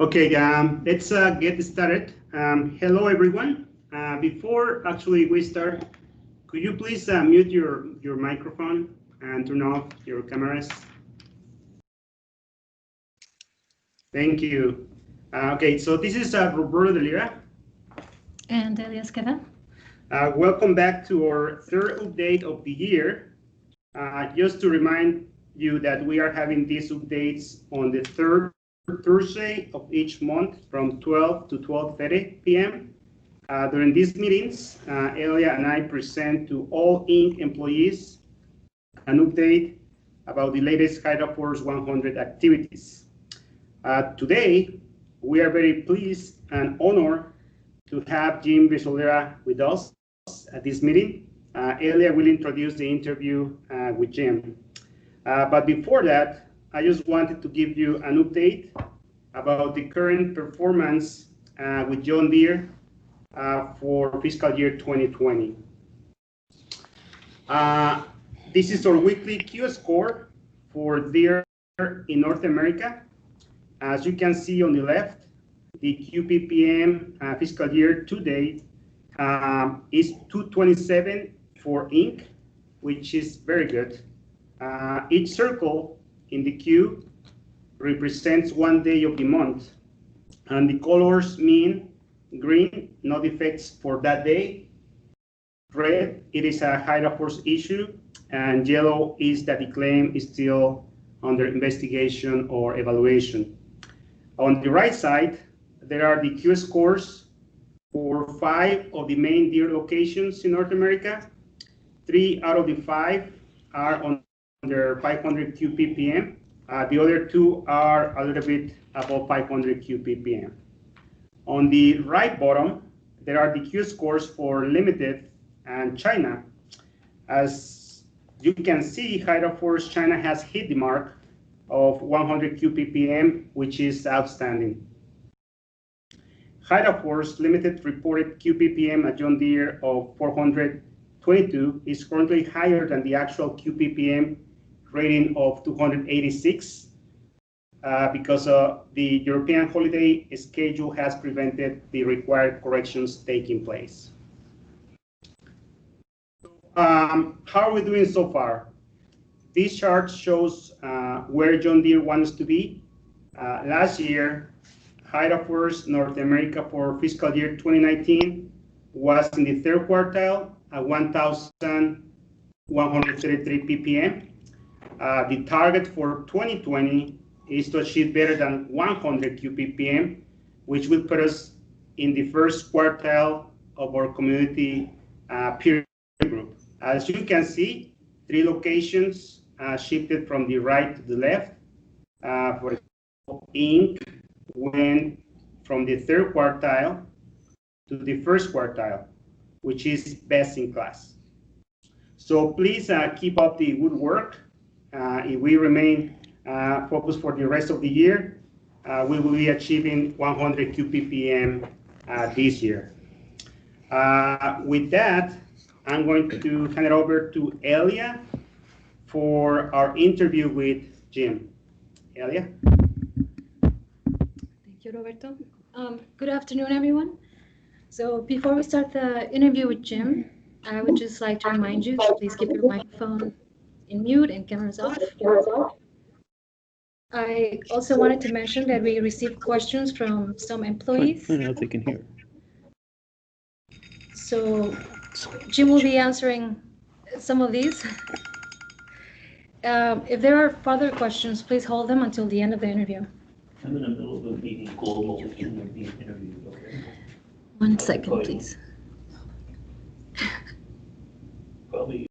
Okay, let's get started. Hello, everyone. Before actually we start, could you please mute your microphone and turn off your cameras? Thank you. Okay, so this is Roberto de Lira. And Elia Esqueda. Welcome back to our third update of the year. Just to remind you that we are having these updates on the third Thursday of each month from 12 to 12:30 p.m. During these meetings, Elia and I present to all Inc. employees an update about the latest HydraForce 100 activities. Today, we are very pleased and honored to have Jim Brizzolara with us at this meeting. Elia will introduce the interview with Jim. But before that, I just wanted to give you an update about the current performance with John Deere for fiscal year 2020. This is our weekly Q score for Deere in North America. As you can see on the left, the QPPM fiscal year to date is 227 for Inc., which is very good. Each circle in the Q represents one day of the month, and the colors mean green, no defects for that day. Red, it is a HydraForce issue, and yellow is that the claim is still under investigation or evaluation. On the right side, there are the Q scores for 5 of the main Deere locations in North America. 3 out of the 5 are under 500 QPPM. The other 2 are a little bit above 500 QPPM. On the right bottom, there are the Q scores for Limited and China. As you can see, HydraForce China has hit the mark of 100 QPPM, which is outstanding. HydraForce Limited reported QPPM at John Deere of 422 is currently higher than the actual QPPM rating of 286 because the European holiday schedule has prevented the required corrections taking place. How are we doing so far? This chart shows where John Deere wants to be. Last year, HydraForce North America for fiscal year 2019 was in the third quartile at 1,133 ppm. The target for 2020 is to achieve better than 100 QPPM, which will put us in the first quartile of our community peer group. As you can see, 3 locations shifted from the right to the left. For example, Inc. went from the third quartile to the first quartile, which is best in class. So please keep up the good work. If we remain focused for the rest of the year, we will be achieving 100 QPPM this year. With that, I'm going to hand it over to Elia for our interview with Jim. Elia? Thank you, Roberto. Good afternoon, everyone. So before we start the interview with Jim, I would just like to remind you to please keep your microphone in mute and cameras off. I also wanted to mention that we received questions from some employees. I don't know if they can hear. So Jim will be answering some of these. If there are further questions, please hold them until the end of the interview. I'm in the middle of a meeting global and being interviewed. Okay. 1 second, please. Probably.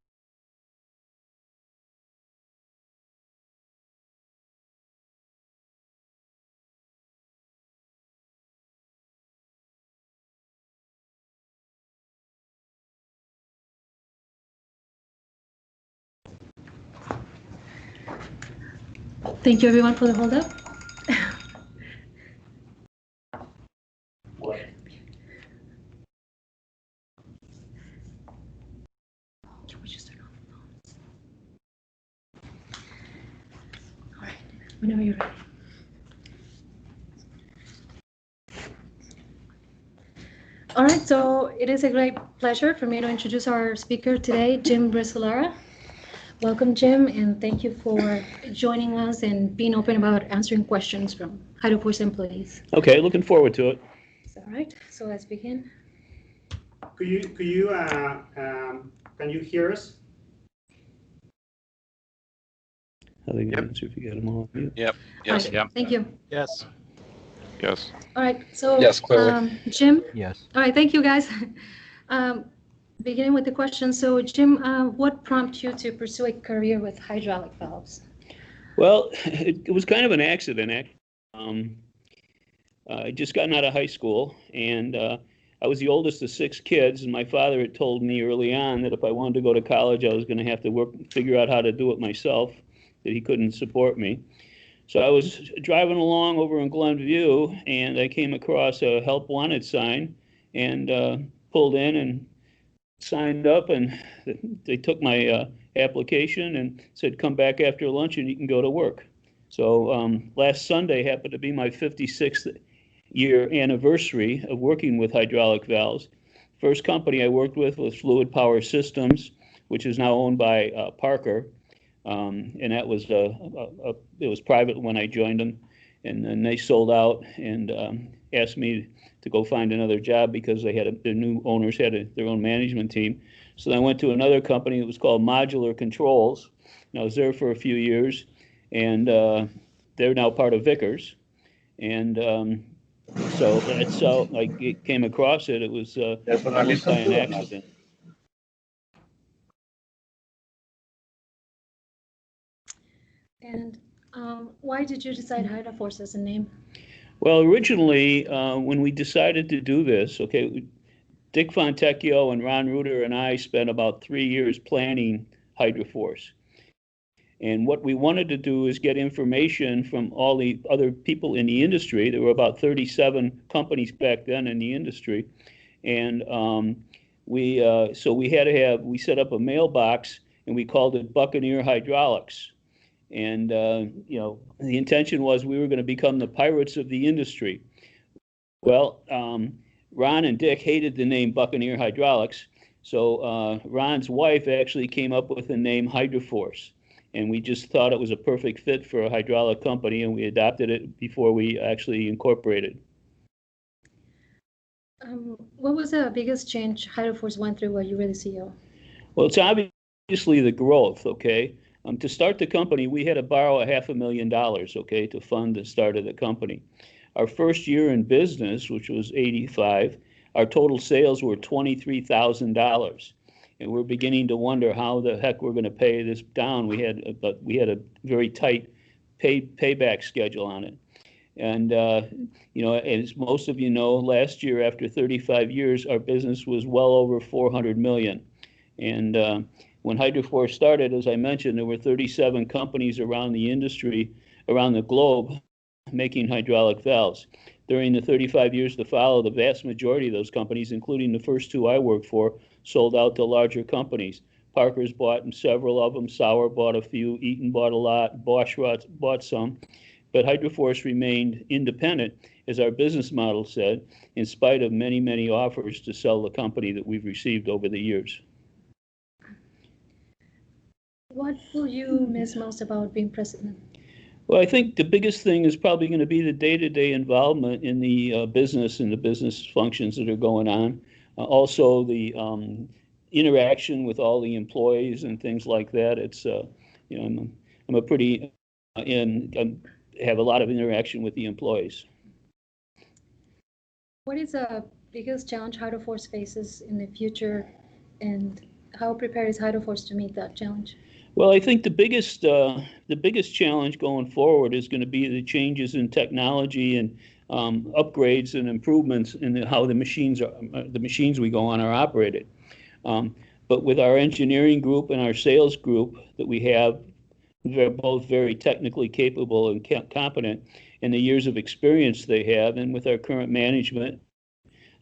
Thank you, everyone, for the hold up. What? Can we just turn off the phones? All right, whenever you're ready. All right, so it is a great pleasure for me to introduce our speaker today, Jim Brizzolara. Welcome, Jim, and thank you for joining us and being open about answering questions from HydraForce employees. Okay, looking forward to it. All right, so let's begin. Can you hear us? I think answer if you got them all. Yep. Yes. Yes. Right, thank you. Yes. Yes. All right, so Yes, clearly. Jim. Yes. All right, thank you, guys. Beginning with the question. So, Jim, what prompted you to pursue a career with hydraulic valves? Well, it was kind of an accident. I just gotten out of high school, and I was the oldest of 6 kids, and my father had told me early on that if I wanted to go to college, I was going to have to figure out how to do it myself, that he couldn't support me. So I was driving along over in Glenview, and I came across a help wanted sign, and pulled in and signed up, and they took my application and said, come back after lunch and you can go to work. So last Sunday happened to be my 56th year anniversary of working with hydraulic valves. First company I worked with was Fluid Power Systems, which is now owned by Parker. And that was it was private when I joined them, and then they sold out and asked me to go find another job because they had their new owners had their own management team. So I went to another company that was called Modular Controls, and I was there for a few years, and they're now part of Vickers, and so that's how I came across it. It was almost by an accident. And why did you decide HydraForce as a name? Well, originally, when we decided to do this, okay, Dick Fontecchio and Ron Reuter and I spent about 3 years planning HydraForce. And what we wanted to do is get information from all the other people in the industry. There were about 37 companies back then in the industry. And we set up a mailbox, and we called it Buccaneer Hydraulics. And, the intention was we were going to become the pirates of the industry. Well, Ron and Dick hated the name Buccaneer Hydraulics. So Ron's wife actually came up with the name HydraForce. And we just thought it was a perfect fit for a hydraulic company, and we adopted it before we actually incorporated. What was the biggest change HydraForce went through while you were the CEO? Well, it's obviously the growth, okay? To start the company, we had to borrow $500,000, okay, to fund the start of the company. Our first year in business, which was '85, our total sales were $23,000, and we're beginning to wonder how the heck we're going to pay this down. We had a very tight payback schedule on it, and as most of you know, last year after 35 years, our business was well over $400 million, and when HydraForce started, as I mentioned, there were 37 companies around the industry, around the globe, making hydraulic valves. During the 35 years to follow, the vast majority of those companies, including the first 2 I worked for, sold out to larger companies. Parker's bought several of them, Sauer bought a few, Eaton bought a lot, Bosch bought some. But HydraForce remained independent, as our business model said, in spite of many, many offers to sell the company that we've received over the years. What will you miss most about being president? Well, I think the biggest thing is probably going to be the day-to-day involvement in the business and the business functions that are going on. Also, the interaction with all the employees and things like that. It's I'm a pretty have a lot of interaction with the employees. What is the biggest challenge HydraForce faces in the future, and how prepared is HydraForce to meet that challenge? Well, I think the biggest challenge going forward is going to be the changes in technology and upgrades and improvements in how the machines we go on are operated. But with our engineering group and our sales group that we have, they're both very technically capable and competent, and the years of experience they have, and with our current management,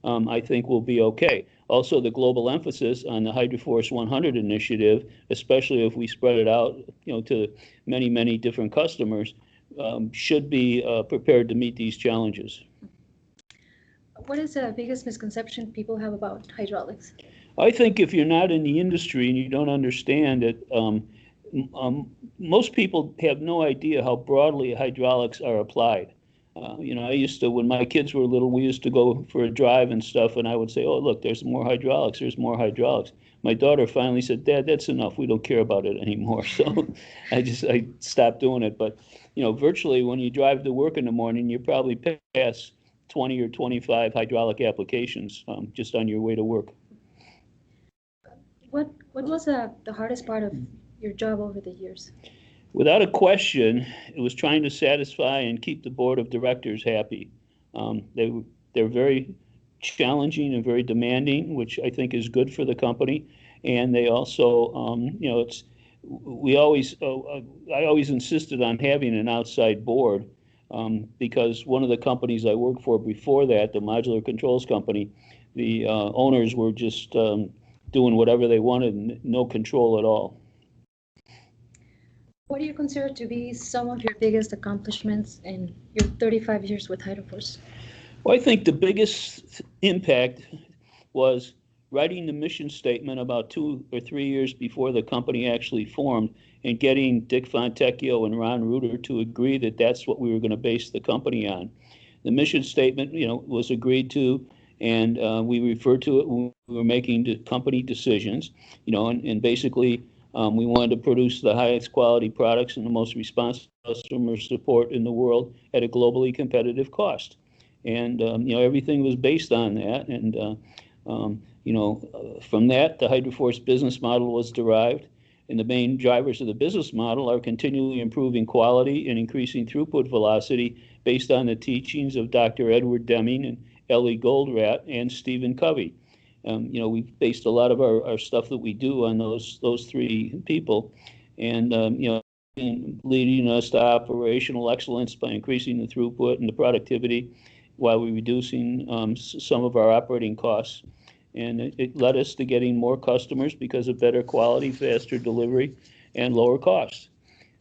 I think we'll be okay. Also, the global emphasis on the HydraForce100 initiative, especially if we spread it out, to many, many different customers, should be prepared to meet these challenges. What is the biggest misconception people have about hydraulics? I think if you're not in the industry and you don't understand it, most people have no idea how broadly hydraulics are applied. I used to, when my kids were little, we used to go for a drive and stuff, and I would say, oh, look, there's more hydraulics, there's more hydraulics. My daughter finally said, Dad, that's enough. We don't care about it anymore. So I stopped doing it. But, virtually when you drive to work in the morning, you probably pass 20 or 25 hydraulic applications just on your way to work. What was the hardest part of your job over the years? Without a question, it was trying to satisfy and keep the board of directors happy. They're very challenging and very demanding, which I think is good for the company. And they also, I always insisted on having an outside board because one of the companies I worked for before that, the Modular Controls Company, the owners were just doing whatever they wanted and no control at all. What do you consider to be some of your biggest accomplishments in your 35 years with HydraForce? Well, I think the biggest impact was writing the mission statement about 2 or 3 years before the company actually formed and getting Dick Fontecchio and Ron Reuter to agree that that's what we were going to base the company on. The mission statement, was agreed to, and we referred to it when we were making the company decisions, and basically we wanted to produce the highest quality products and the most responsive customer support in the world at a globally competitive cost. And, everything was based on that. And, from that, the HydraForce business model was derived. And the main drivers of the business model are continually improving quality and increasing throughput velocity based on the teachings of Dr. Edward Deming and Ellie Goldratt and Stephen Covey. We've based a lot of our stuff that we do on those three people, and leading us to operational excellence by increasing the throughput and the productivity while we're reducing some of our operating costs. And it led us to getting more customers because of better quality, faster delivery, and lower costs.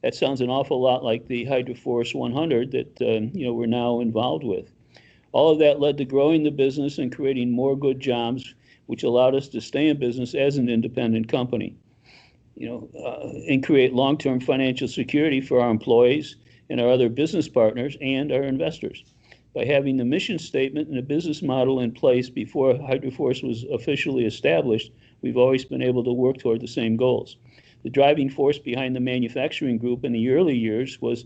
That sounds an awful lot like the HydraForce100 that we're now involved with. All of that led to growing the business and creating more good jobs, which allowed us to stay in business as an independent company, and create long-term financial security for our employees and our other business partners and our investors. By having the mission statement and a business model in place before HydraForce was officially established, we've always been able to work toward the same goals. The driving force behind the manufacturing group in the early years was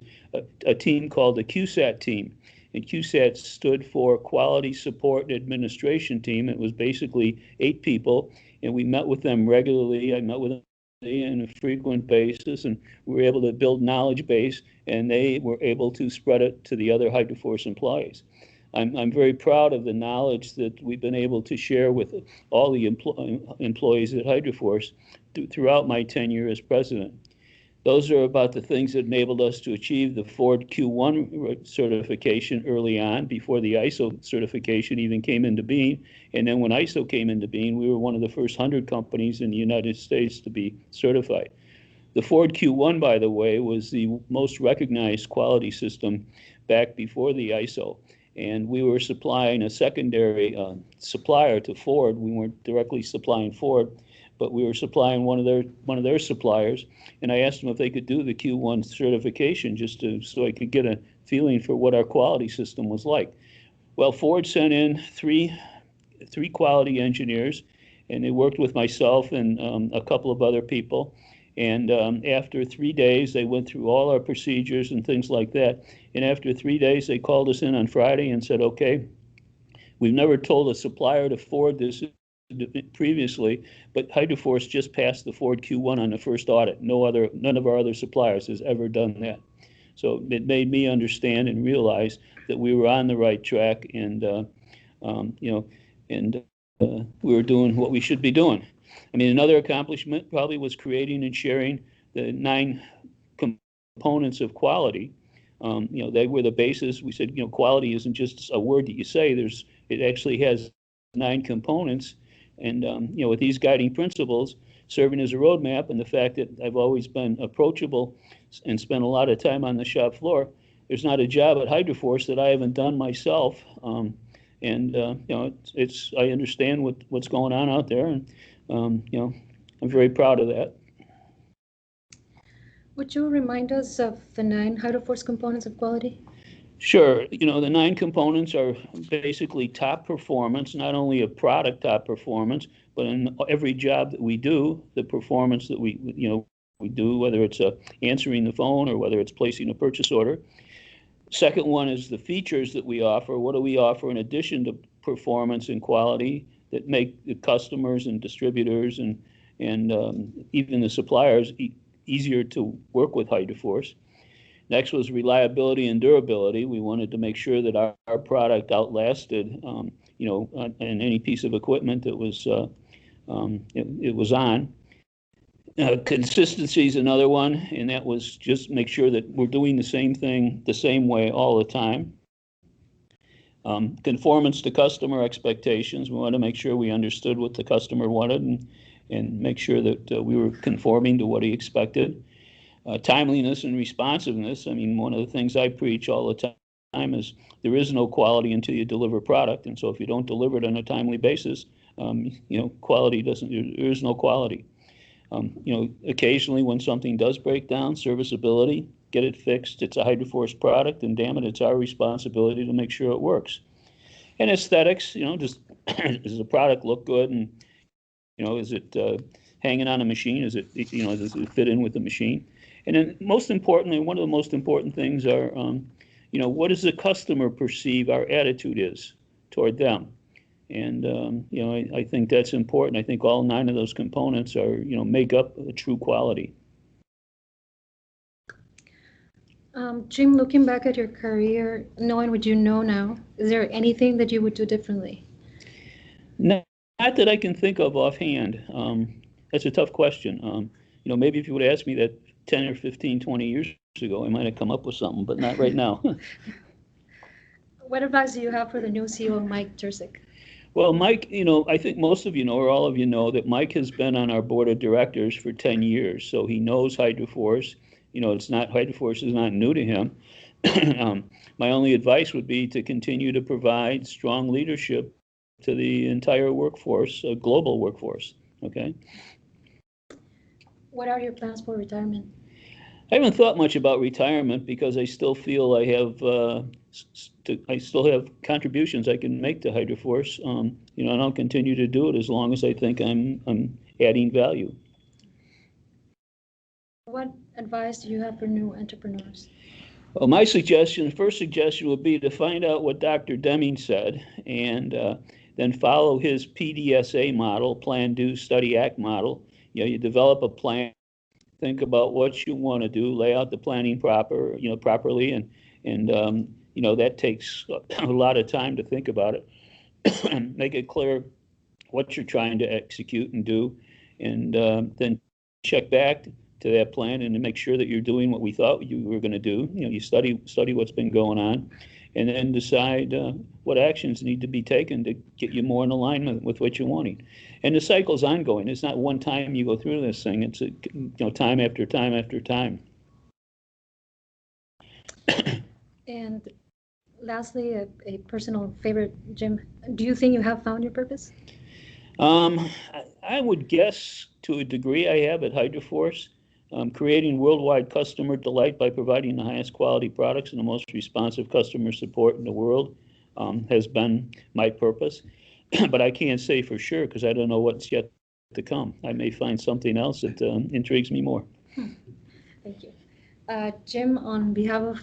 a team called the QSAT team. And QSAT stood for Quality Support and Administration Team. It was basically 8 people, and we met with them regularly. I met with them on a frequent basis, and we were able to build knowledge base, and they were able to spread it to the other HydraForce employees. I'm very proud of the knowledge that we've been able to share with all the employees at HydraForce throughout my tenure as president. Those are about the things that enabled us to achieve the Ford Q1 certification early on, before the ISO certification even came into being. And then when ISO came into being, we were one of the first 100 companies in the United States to be certified. The Ford Q1, by the way, was the most recognized quality system back before the ISO. And we were supplying a secondary supplier to Ford. We weren't directly supplying Ford, but we were supplying one of their suppliers, and I asked them if they could do the Q1 certification so I could get a feeling for what our quality system was like. Well, Ford sent in three quality engineers, and they worked with myself and a couple of other people. And after 3 days, they went through all our procedures and things like that. And after 3 days, they called us in on Friday and said, okay, we've never told a supplier to Ford this previously, but HydraForce just passed the Ford Q1 on the first audit. None of our other suppliers has ever done that. So it made me understand and realize that we were on the right track, and we were doing what we should be doing. I mean, another accomplishment probably was creating and sharing the 9 components of quality. They were the basis. We said, quality isn't just a word that you say. It actually has 9 components. And, with these guiding principles serving as a roadmap, and the fact that I've always been approachable and spent a lot of time on the shop floor, there's not a job at HydraForce that I haven't done myself. And I understand what's going on out there, and I'm very proud of that. Would you remind us of the 9 HydraForce components of quality? Sure. The 9 components are basically top performance, not only a product top performance, but in every job that we do, the performance that we do, whether it's answering the phone or whether it's placing a purchase order. Second one is the features that we offer. What do we offer in addition to performance and quality that make the customers and distributors and even the suppliers easier to work with HydraForce? Next was reliability and durability. We wanted to make sure that our product outlasted, in any piece of equipment that was it was on. Consistency is another one, and that was just make sure that we're doing the same thing the same way all the time. Conformance to customer expectations. We wanted to make sure we understood what the customer wanted and make sure that we were conforming to what he expected. Timeliness and responsiveness. I mean, one of the things I preach all the time is there is no quality until you deliver product. And so if you don't deliver it on a timely basis, quality doesn't, there is no quality. Occasionally when something does break down, serviceability, get it fixed. It's a HydraForce product, and damn it, it's our responsibility to make sure it works. And aesthetics, just does the product look good, and is it hanging on a machine? Does it fit in with the machine? And then most importantly, one of the most important things are, what does the customer perceive our attitude is toward them? And, I think that's important. I think all 9 of those components are, make up a true quality. Jim, looking back at your career, knowing what you know now, is there anything that you would do differently? Not that I can think of offhand. That's a tough question. Maybe if you would ask me that 10 or 15, 20 years ago, I might have come up with something, but not right now. What advice do you have for the new CEO, Mike Terzic? Well, Mike, I think most of you know, or all of you know, that Mike has been on our board of directors for 10 years, so he knows HydraForce. HydraForce is not new to him. My only advice would be to continue to provide strong leadership to the entire workforce, global workforce. Okay. What are your plans for retirement? I haven't thought much about retirement because I still feel I still have contributions I can make to HydraForce. And I'll continue to do it as long as I think I'm adding value. What advice do you have for new entrepreneurs? Well, my first suggestion would be to find out what Dr. Deming said and then follow his PDSA model, Plan, Do, Study, Act model. You develop a plan, think about what you want to do, lay out the planning properly, and that takes a lot of time to think about it. Make it clear what you're trying to execute and do, and then check back to that plan and to make sure that you're doing what we thought you were going to do. You study what's been going on, and then decide what actions need to be taken to get you more in alignment with what you're wanting. And the cycle's ongoing. It's not one time you go through this thing. It's time after time after time. And lastly, a personal favorite, Jim. Do you think you have found your purpose? I would guess to a degree I have at HydraForce. Creating worldwide customer delight by providing the highest quality products and the most responsive customer support in the world has been my purpose. But I can't say for sure because I don't know what's yet to come. I may find something else that intrigues me more. Thank you. Jim, on behalf of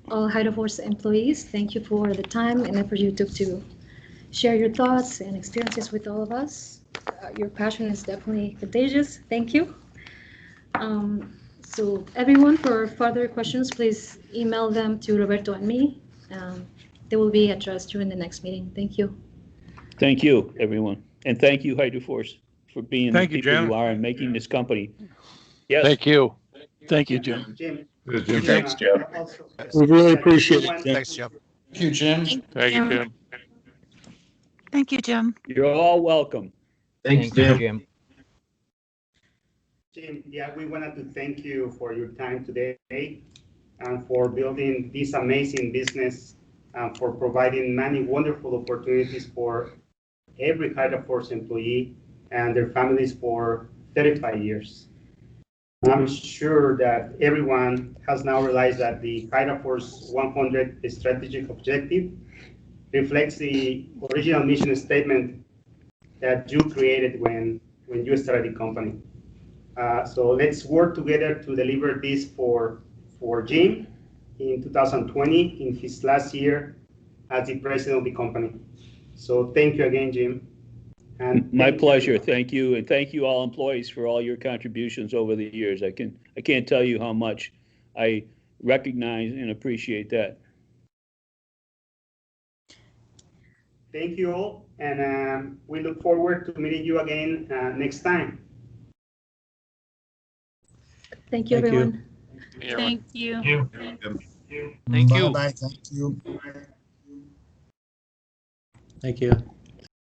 all HydraForce employees, thank you for the time and effort you took to share your thoughts and experiences with all of us. Your passion is definitely contagious. Thank you. So everyone, for further questions, please email them to Roberto and me. They will be addressed during the next meeting. Thank you. Thank you, everyone. And thank you, HydraForce, for being the people Jim. you are and making this company. Yes. Thank you. Thank you, Jim. Jim. Thanks, Jim. Also, We really appreciate it, Jim. Thanks, Jim. Thank you, Jim. Thank you, Jim. You're all welcome. Thanks, Jim. Jim, we wanted to thank you for your time today and for building this amazing business for providing many wonderful opportunities for every HydraForce employee and their families for 35 years. I'm sure that everyone has now realized that the HydraForce 100 strategic objective reflects the original mission statement that you created when you started the company. So let's work together to deliver this for Jim in 2020, in his last year as the president of the company. So thank you again, Jim. And My pleasure. Thank you. And thank you all employees for all your contributions over the years. I can't tell you how much I recognize and appreciate that. Thank you all, and we look forward to meeting you again next time. Thank you, everyone. Thank you. Thank you. Bye-bye. Thank you. Thank you.